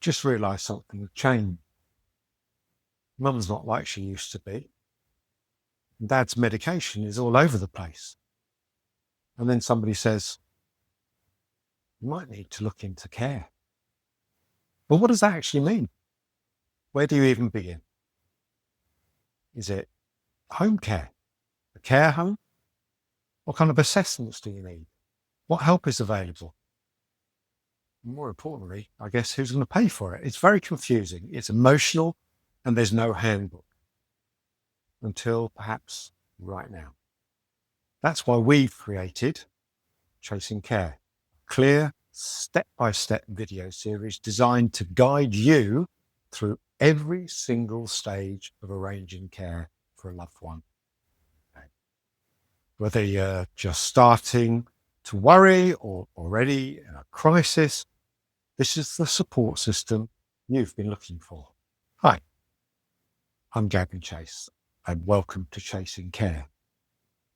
just realised something had changed. Mum's not like she used to be. Dad's medication is all over the place. And then somebody says, you might need to look into care. Well, what does that actually mean? Where do you even begin? Is it home care? A care home? What kind of assessments do you need? What help is available? More importantly, I guess, who's going to pay for it? It's very confusing. It's emotional, and there's no handbook until perhaps right now. That's why we've created Chasing Care, a clear, step-by-step video series designed to guide you through every single stage of arranging care for a loved one. Okay. Whether you're just starting to worry or already in a crisis, this is the support system you've been looking for. Hi, I'm Gavin Chase, and welcome to Chasing Care,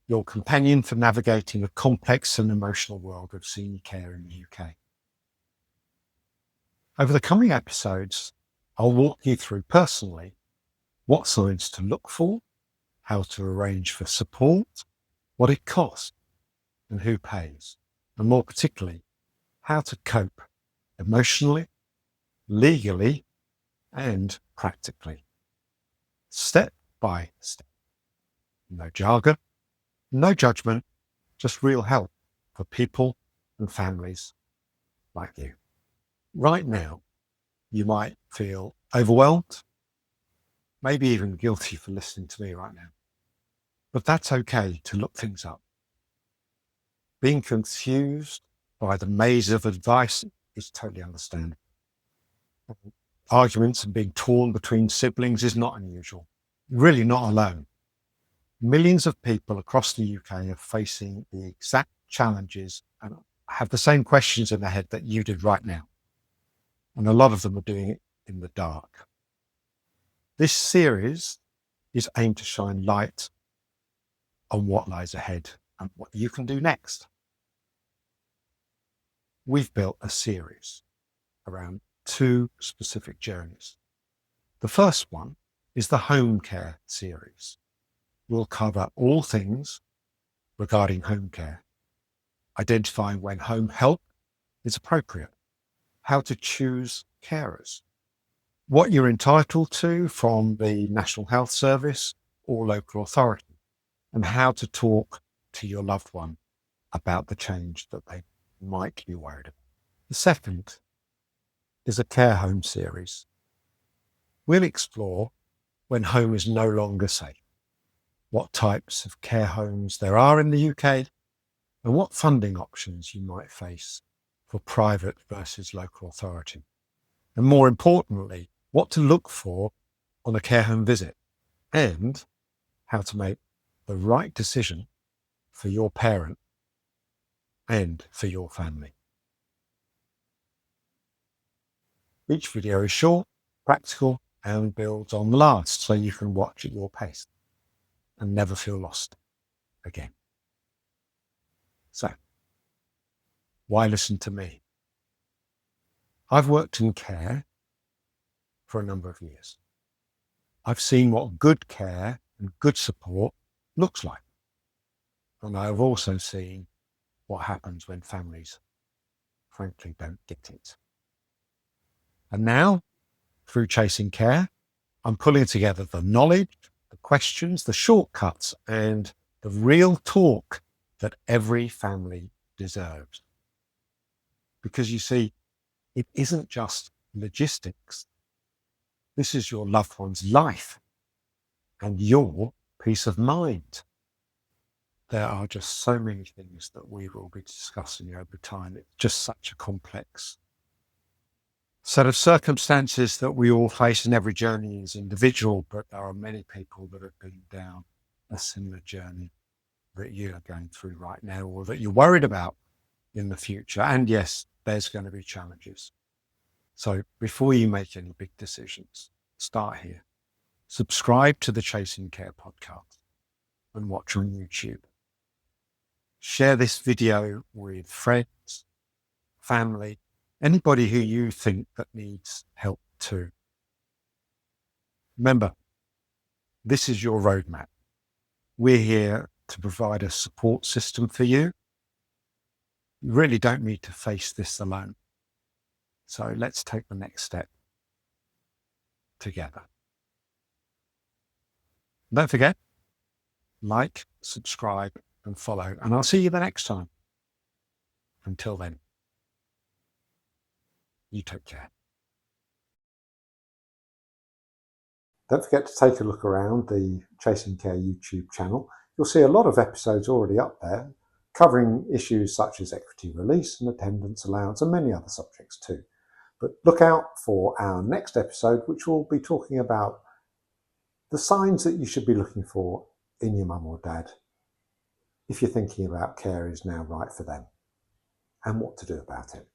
your companion for navigating the complex and emotional world of senior care in the UK. Over the coming episodes, I'll walk you through personally what signs to look for, how to arrange for support, what it costs, and who pays, and more particularly, how to cope emotionally, legally, and practically. Step by step. No jargon, no judgment, just real help for people and families like you. Right now, you might feel overwhelmed, maybe even guilty for listening to me right now. But that's okay to look things up. Being confused by the maze of advice is totally understandable. Arguments and being torn between siblings is not unusual. Really not alone. Millions of people across the UK are facing the exact challenges and have the same questions in their head that you did right now. And a lot of them are doing it in the dark. This series is aimed to shine light on what lies ahead and what you can do next. We've built a series around two specific journeys. The first one is the home care series. We'll cover all things regarding home care, identifying when home help is appropriate, how to choose carers, what you're entitled to from the National Health Service or local authority, and how to talk to your loved one about the change that they might be worried about. The second is a care home series. We'll explore when home is no longer safe, what types of care homes there are in the UK, and what funding options you might face for private versus local authority. And more importantly, what to look for on a care home visit and how to make the right decision for your parent and for your family. Each video is short, practical, and builds on the last, so you can watch at your pace and never feel lost again. So, why listen to me? I've worked in care for a number of years. I've seen what good care and good support looks like. And I've also seen what happens when families, frankly, don't get it. And now, through Chasing Care, I'm pulling together the knowledge, the questions, the shortcuts, and the real talk that every family deserves. Because you see, it isn't just logistics. This is your loved one's life and your peace of mind. There are just so many things that we will be discussing over time. It's just such a complex set of circumstances that we all face, and every journey is individual, but there are many people that have been down a similar journey that you are going through right now, or that you're worried about in the future. And yes, there's going to be challenges. So before you make any big decisions, start here. Subscribe to the Chasing Care podcast and watch on YouTube. Share this video with friends, family, Anybody who you think that needs help too. Remember, this is your roadmap. We're here to provide a support system for you. You really don't need to face this alone. So let's take the next step together. Don't forget, like, subscribe, and follow, and I'll see you the next time. Until then, you take care. Don't forget to take a look around the Chasing Care YouTube channel. You'll see a lot of episodes already up there, covering issues such as equity release and attendance allowance and many other subjects too. But look out for our next episode, which will be talking about the signs that you should be looking for in your mum or dad if you're thinking about care is now right for them and what to do about it.